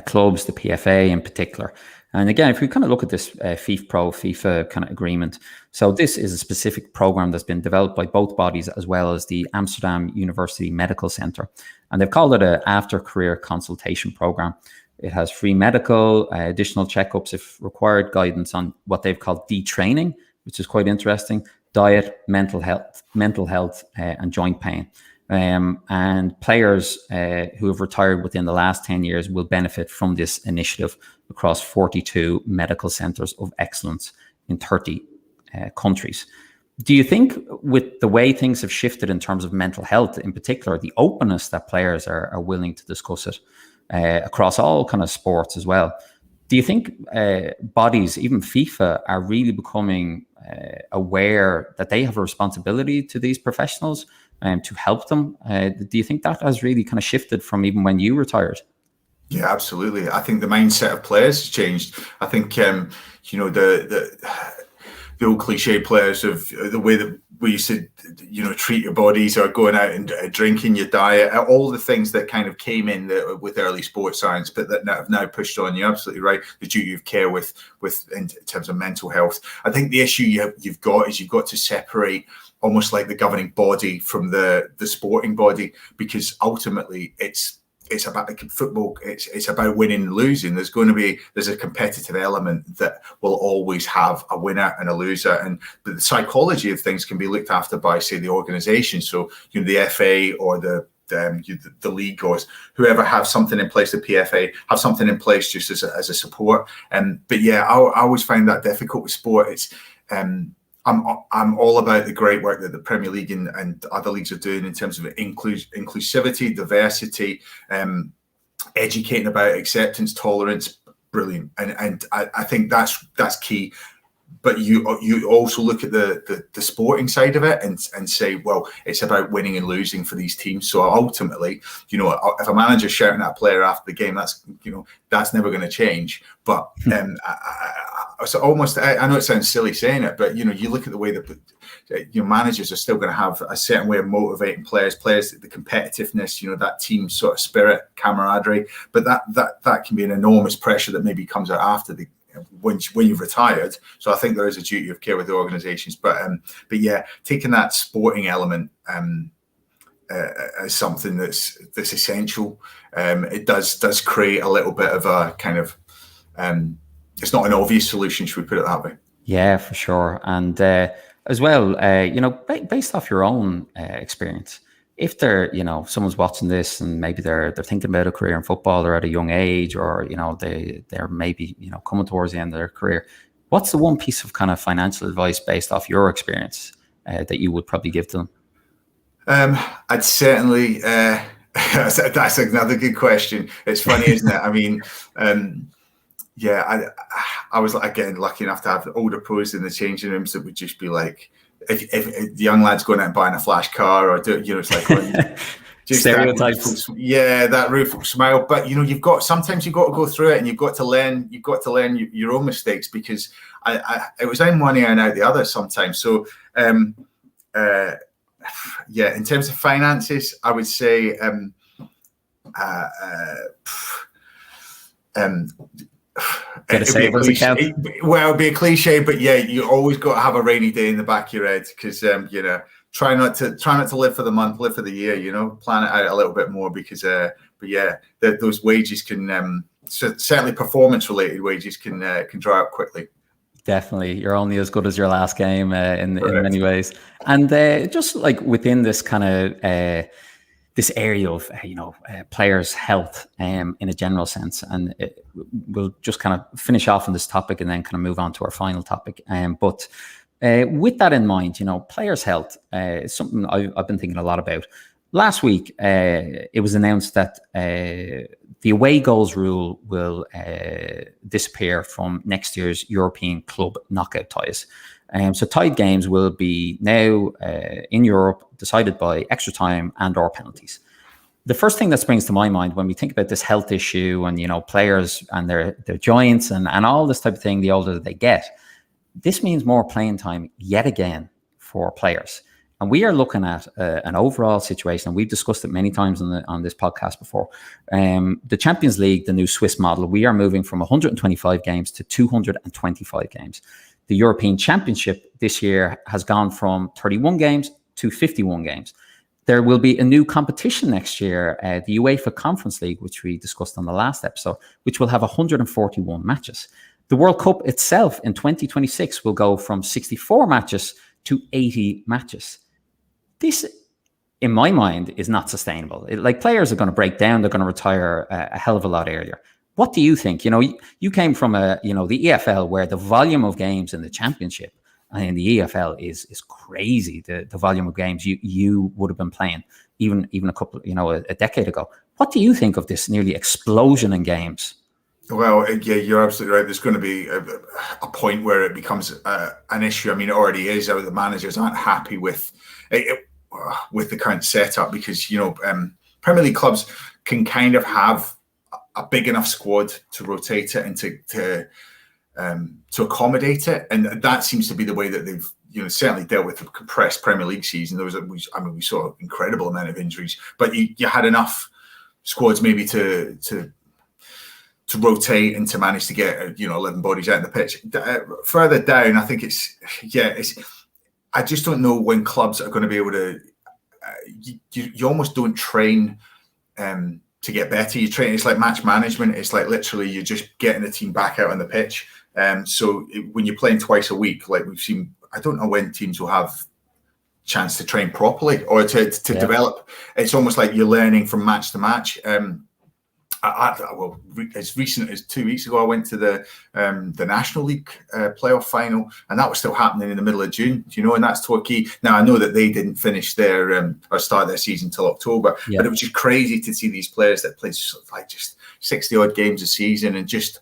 clubs, the PFA in particular. And again, if we kind of look at this FIFA kind of agreement, so this is a specific program that's been developed by both bodies, as well as the Amsterdam University Medical Center. And they've called it an after-career consultation program. It has free medical, additional checkups if required, guidance on what they've called detraining, which is quite interesting, diet, mental health, and joint pain. And players who have retired within the last 10 years will benefit from this initiative across 42 medical centers of excellence in 30 countries. Do you think, with the way things have shifted in terms of mental health, in particular, the openness that players are willing to discuss it across all kind of sports as well, do you think bodies, even FIFA, are really becoming aware that they have a responsibility to these professionals to help them? Do you think that has really kind of shifted from even when you retired? Yeah, the mindset of players has changed. I think the old cliche players of the way that we used to, treat your bodies, or going out and drinking, your diet, all the things that kind of came in with early sports science, but that have now pushed on. You're absolutely right. The duty of care with in terms of mental health. I think the issue you've got is you've got to separate almost like the governing body from the sporting body, because ultimately it's about football. It's about winning and losing. There's a competitive element that will always have a winner and a loser, but the psychology of things can be looked after by, say, the organisation. So the FA or the league, or whoever have something in place, the PFA have something in place just as a support. But yeah, I always find that difficult with sport. It's I'm all about the great work that the Premier League and other leagues are doing in terms of inclusivity, diversity, educating about acceptance, tolerance. Brilliant, and I think that's key. But you also look at the sporting side of it and say, well, it's about winning and losing for these teams. So ultimately, if a manager's shouting at a player after the game, that's never going to change. But so almost, I know it sounds silly saying it, but you look at the way that managers are still going to have a certain way of motivating players, the competitiveness, that team sort of spirit, camaraderie. But that can be an enormous pressure that maybe comes out after when you've retired. So I think there is a duty of care with the organisations. But yeah, taking that sporting element as something that's essential, it does create a little bit of a kind of it's not an obvious solution, should we put it that way? Yeah, for sure. And as well, based off your own experience, if they're, someone's watching this and maybe they're thinking about a career in football, they're at a young age, or, they're maybe, coming towards the end of their career, what's the one piece of kind of financial advice based off your experience that you would probably give to them? I'd certainly, that's another good question. It's funny, isn't it? I mean, yeah, I was, again, lucky enough to have older pros in the changing rooms that would just be like, if the young lad's going out and buying a flash car, or it's like just stereotypes. That rueful smile. But sometimes you've got to go through it, and you've got to learn your own mistakes, because it was in one ear and out the other sometimes. So yeah, in terms of finances, I would say Get a savers account. Well, it'd be a cliche, but yeah, you always got to have a rainy day in the back of your head, because try not to live for the month, live for the year. Plan it out a little bit more, because but yeah, those wages can certainly performance related wages can dry up quickly. Definitely, you're only as good as your last game in many ways. And just like within this kind of this area of players' health in a general sense, and we'll just kind of finish off on this topic and then kind of move on to our final topic. But with that in mind, players' health is something I've been thinking a lot about. Last week, it was announced that the away goals rule will disappear from next year's European club knockout ties. So tied games will be now in Europe decided by extra time and/or penalties. The first thing that springs to my mind when we think about this health issue and players and their joints and all this type of thing, the older they get, this means more playing time yet again for players. And we are looking at an overall situation, and we've discussed it many times on this podcast before. The Champions League, the new Swiss model, we are moving from 125 games to 225 games. The European Championship this year has gone from 31 games to 51 games. There will be a new competition next year, the UEFA Conference League, which we discussed on the last episode, which will have 141 matches. The World Cup itself in 2026 will go from 64 matches to 80 matches. This, in my mind, is not sustainable. Players are going to break down. They're going to retire a hell of a lot earlier. What do you think? You came from the EFL, where the volume of games in the Championship and in the EFL is crazy. The volume of games you would have been playing even a couple, a decade ago. What do you think of this nearly explosion in games? Well, yeah, you're absolutely right. There's going to be a point where it becomes an issue. I mean, it already is. The managers aren't happy with the current setup, because Premier League clubs can kind of have a big enough squad to rotate it and to to accommodate it, and that seems to be the way that they've certainly dealt with the compressed Premier League season. We saw an incredible amount of injuries, but you had enough squads maybe to rotate and to manage to get 11 bodies out on the pitch. Further down, I think I just don't know when clubs are going to be able to. You almost don't train to get better. You train. It's like match management. It's like literally you're just getting the team back out on the pitch. So when you're playing twice a week, like we've seen, I don't know when teams will have chance to train properly or to develop. It's almost like you're learning from match to match. As recent as 2 weeks ago, I went to the National League playoff final, and that was still happening in the middle of June. And that's Torquay. Now I know that they didn't finish their or start their season till October, but it was just crazy to see these players that played like just 60 odd games a season and just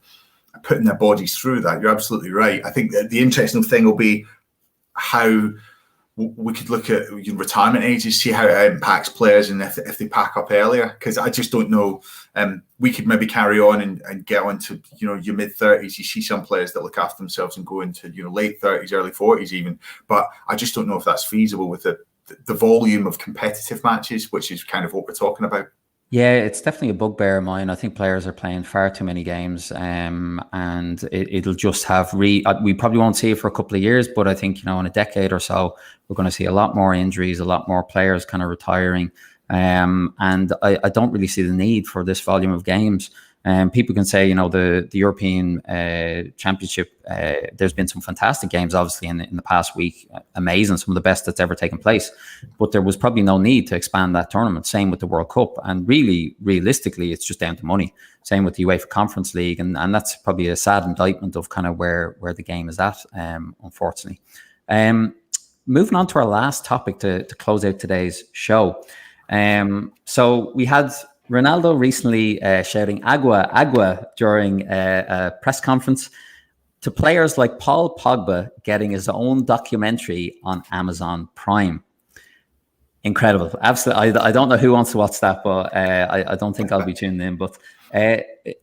putting their bodies through that. You're absolutely right. I think that the interesting thing will be how we could look at retirement ages, see how it impacts players, and if they pack up earlier. Because I just don't know. We could maybe carry on and get on to your mid-30s. You see some players that look after themselves and go into late 30s, early 40s even. But I just don't know if that's feasible with the volume of competitive matches, which is kind of what we're talking about. Yeah, it's definitely a bugbear of mine. I think players are playing far too many games, and it'll just have we probably won't see it for a couple of years, but I think in a decade or so we're going to see a lot more injuries, a lot more players kind of retiring, and I don't really see the need for this volume of games. People can say, the European Championship, there's been some fantastic games, obviously, in the past week. Amazing, some of the best that's ever taken place. But there was probably no need to expand that tournament. Same with the World Cup. And really, realistically, it's just down to money. Same with the UEFA Conference League. And that's probably a sad indictment of kind of where the game is at, unfortunately. Moving on to our last topic to close out today's show. So we had Ronaldo recently shouting "Agua, Agua" during a press conference to players like Paul Pogba getting his own documentary on Amazon Prime. Incredible. Absolutely. I don't know who wants to watch that, but I don't think I'll be tuning in. But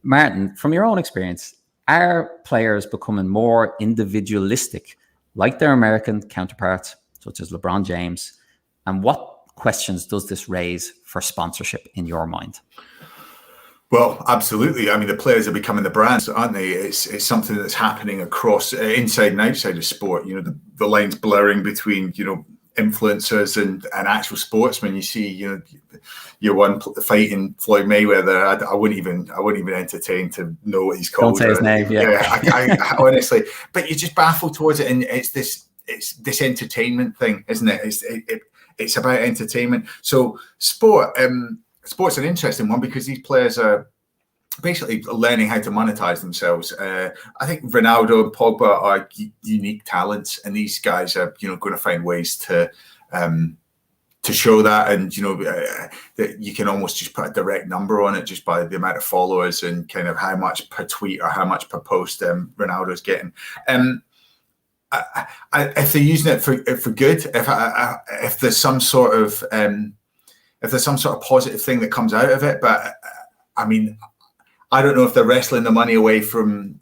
Martin, from your own experience, are players becoming more individualistic like their American counterparts, such as LeBron James? And what questions does this raise for sponsorship in your mind? Well, absolutely. I mean, the players are becoming the brands, aren't they? It's something that's happening across inside and outside of sport. The lines blurring between influencers and actual sportsmen. You see, your one fighting Floyd Mayweather. I wouldn't even entertain to know what he's called. Don't say his name. Yeah, I honestly, but you're just baffled towards it, and it's this entertainment thing, isn't it? It's about entertainment. So sport's an interesting one because these players are basically learning how to monetize themselves. I think Ronaldo and Pogba are unique talents, and these guys are going to find ways to show that. And that you can almost just put a direct number on it just by the amount of followers and kind of how much per tweet or how much per post Ronaldo's getting. If they're using it for good, if there's some sort of positive thing that comes out of it, but I mean, I don't know if they're wrestling the money away from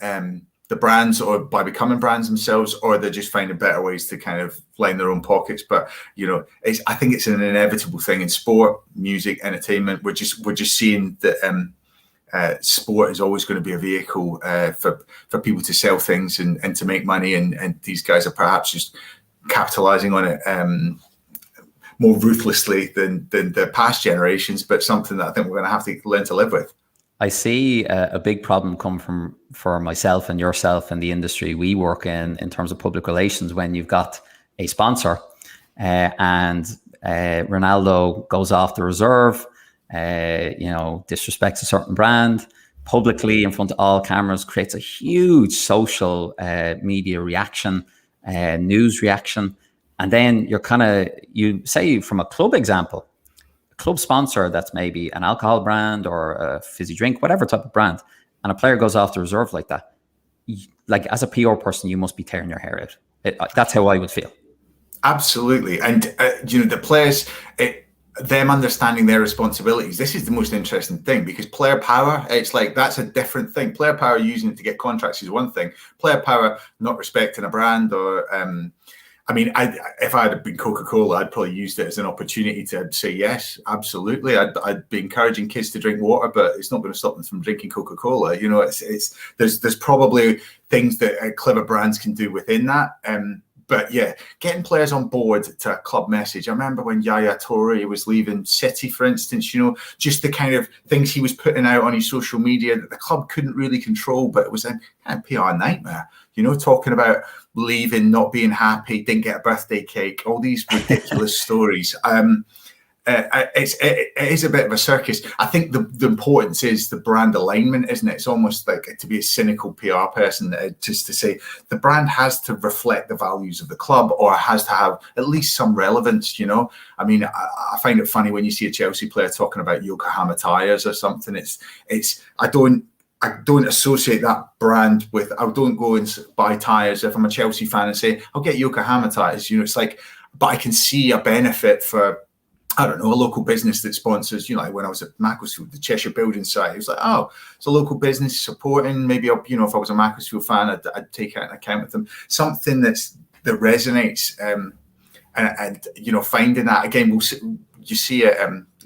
the brands or by becoming brands themselves, or they're just finding better ways to kind of line their own pockets. But I think it's an inevitable thing in sport, music, entertainment. We're just seeing that. Sport is always going to be a vehicle for people to sell things and to make money, and these guys are perhaps just capitalizing on it more ruthlessly than the past generations, but something that I think we're going to have to learn to live with. I see a big problem come for myself and yourself and the industry we work in terms of public relations when you've got a sponsor and Ronaldo goes off the reserve, disrespects a certain brand publicly in front of all cameras, creates a huge social media reaction, news reaction. And then you say from a club example, a club sponsor that's maybe an alcohol brand or a fizzy drink, whatever type of brand, and a player goes off the reserve like that. Like as a PR person, you must be tearing your hair out. That's how I would feel. Absolutely. And, the players, them understanding their responsibilities. This is the most interesting thing, because player power, it's like, that's a different thing. Player power using it to get contracts is one thing. Player power not respecting a brand, or I mean, if I had been Coca-Cola, I'd probably used it as an opportunity to say yes, absolutely. I'd be encouraging kids to drink water, but it's not going to stop them from drinking Coca-Cola. You know, there's probably things that clever brands can do within that. But yeah, getting players on board to a club message. I remember when Yaya Toure was leaving City, for instance, you know, just the kind of things he was putting out on his social media that the club couldn't really control, but it was a kind of PR nightmare, you know, talking about leaving, not being happy, didn't get a birthday cake, all these ridiculous stories. It is a bit of a circus. I think the importance is the brand alignment, isn't it? It's almost like, to be a cynical PR person, just to say the brand has to reflect the values of the club, or has to have at least some relevance, you know? I mean, I find it funny when you see a Chelsea player talking about Yokohama tires or something. I don't associate that brand with, I don't go and buy tires if I'm a Chelsea fan and say, I'll get Yokohama tires. You know, it's like, but I can see a benefit for, I don't know, a local business that sponsors, you know, like when I was at Macclesfield, the Cheshire Building site, it was like, oh, it's a local business supporting, maybe, you know, if I was a Macclesfield fan, I'd take out an account with them. Something that resonates, and you know, finding that, again, you see it,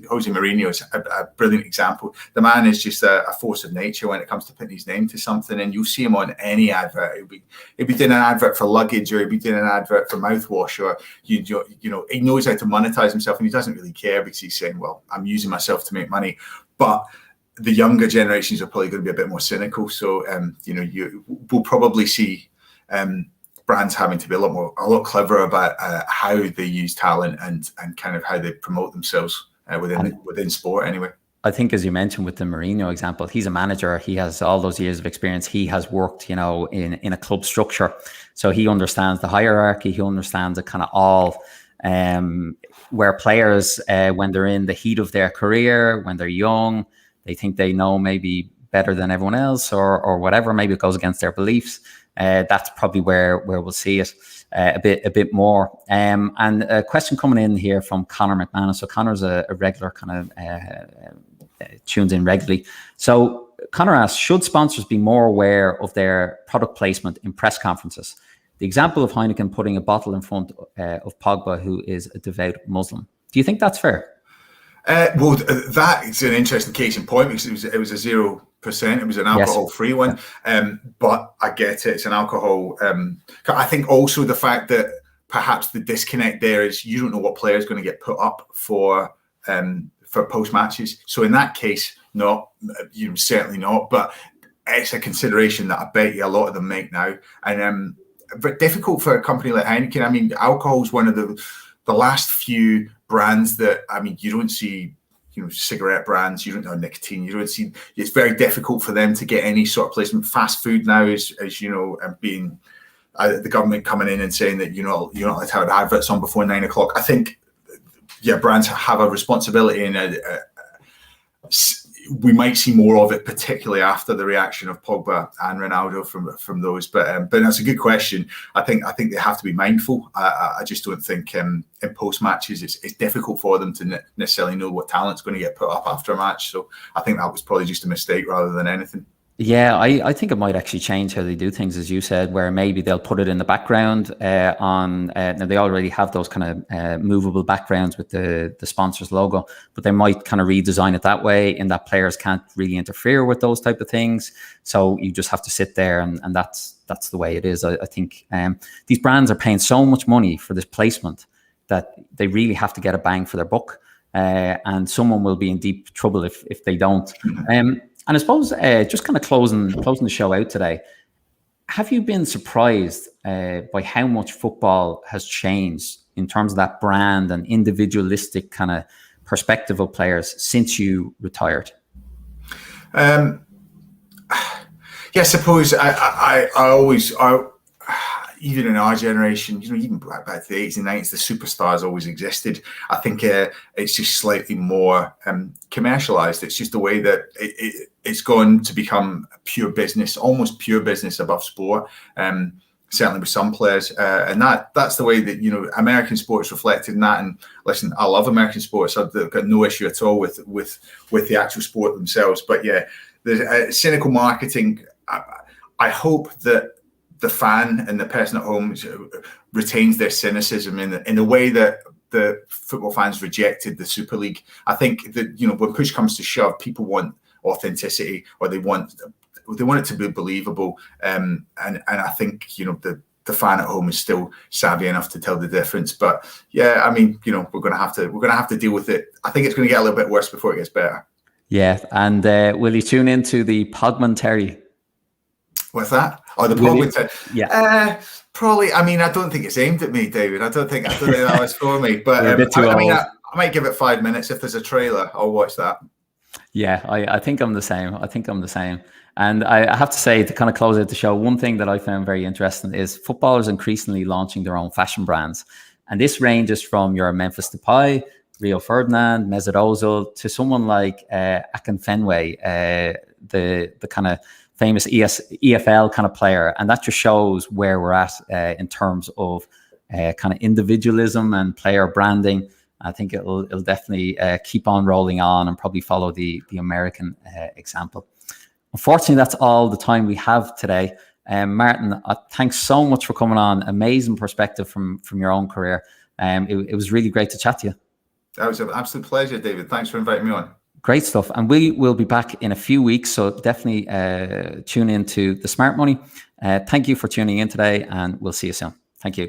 Jose Mourinho is a brilliant example. The man is just a force of nature when it comes to putting his name to something, and you'll see him on any advert. He'll be doing an advert for luggage, or he'll be doing an advert for mouthwash, or you know, he knows how to monetize himself, and he doesn't really care, because he's saying, well, I'm using myself to make money. But the younger generations are probably going to be a bit more cynical. So you know, we'll probably see brands having to be a lot clever about how they use talent and kind of how they promote themselves within sport anyway. I think, as you mentioned with the Mourinho example, he's a manager. He has all those years of experience. He has worked, you know, in a club structure. So he understands the hierarchy. He understands it kind of all, where players, when they're in the heat of their career, when they're young, they think they know maybe better than everyone else, or whatever. Maybe it goes against their beliefs. That's probably where we'll see it a bit more. And a question coming in here from Connor McManus. So Connor's a regular, kind of tunes in regularly. So Connor asks, should sponsors be more aware of their product placement in press conferences? The example of Heineken putting a bottle in front of Pogba, who is a devout Muslim. Do you think that's fair? Well, that is an interesting case in point, because it was a 0%. It was an alcohol-free one, but I get it. It's an alcohol. I think also the fact that perhaps the disconnect there is you don't know what player is going to get put up for post matches. So in that case, not, you know, certainly not. But it's a consideration that I bet you a lot of them make now, and but difficult for a company like Heineken. I mean, alcohol is one of the last few brands that, I mean, you don't see, you know, cigarette brands, you don't know nicotine, you don't see, it's very difficult for them to get any sort of placement. Fast food now is, as you know, being the government coming in and saying that, you know, you're not allowed to have adverts on before 9 o'clock. I think, yeah, brands have a responsibility, and we might see more of it, particularly after the reaction of Pogba and Ronaldo from those. But that's a good question. I think they have to be mindful. I just don't think in post matches it's difficult for them to necessarily know what talent's going to get put up after a match. So I think that was probably just a mistake rather than anything. Yeah, I think it might actually change how they do things, as you said, where maybe they'll put it in the background now they already have those kind of movable backgrounds with the sponsor's logo, but they might kind of redesign it that way, in that players can't really interfere with those type of things. So you just have to sit there, and that's the way it is. I think these brands are paying so much money for this placement that they really have to get a bang for their buck, and someone will be in deep trouble if they don't. And I suppose just kind of closing the show out today, have you been surprised by how much football has changed in terms of that brand and individualistic kind of perspective of players since you retired? Yeah, I suppose I always, even in our generation, you know, even back to the 80s and 90s, the superstars always existed. I think it's just slightly more commercialized. It's just the way that it's gone to become pure business, almost pure business above sport. certainly with some players, and that's the way that, you know, American sports reflected in that. And listen, I love American sports. I've got no issue at all with the actual sport themselves. But yeah, the cynical marketing. I hope that the fan and the person at home retains their cynicism in the way that the football fans rejected the Super League. I think that, you know, when push comes to shove, people want authenticity, or they want it to be believable. And I think, you know, the fan at home is still savvy enough to tell the difference. But yeah, I mean, you know, we're gonna have to deal with it. I think it's gonna get a little bit worse before it gets better. Yeah, and will you tune into the Pogman Terry? What's that? Oh, the Pogman Terry. Yeah. Probably. I mean, I don't think it's aimed at me, David. I don't think that was for me. But I mean, I might give it 5 minutes. If there's a trailer, I'll watch that. Yeah, I think I'm the same. And I have to say, to kind of close out the show, one thing that I found very interesting is footballers increasingly launching their own fashion brands. And this ranges from your Memphis Depay, Rio Ferdinand, Mesut Ozil, to someone like Akinfenwa, the kind of famous EFL kind of player. And that just shows where we're at in terms of kind of individualism and player branding. I think it'll definitely keep on rolling on and probably follow the American example. Unfortunately, that's all the time we have today. Martin, thanks so much for coming on. Amazing perspective from your own career. It was really great to chat to you. That was an absolute pleasure, David. Thanks for inviting me on. Great stuff. And we will be back in a few weeks. So definitely tune in to The Smart Money. Thank you for tuning in today, and we'll see you soon. Thank you.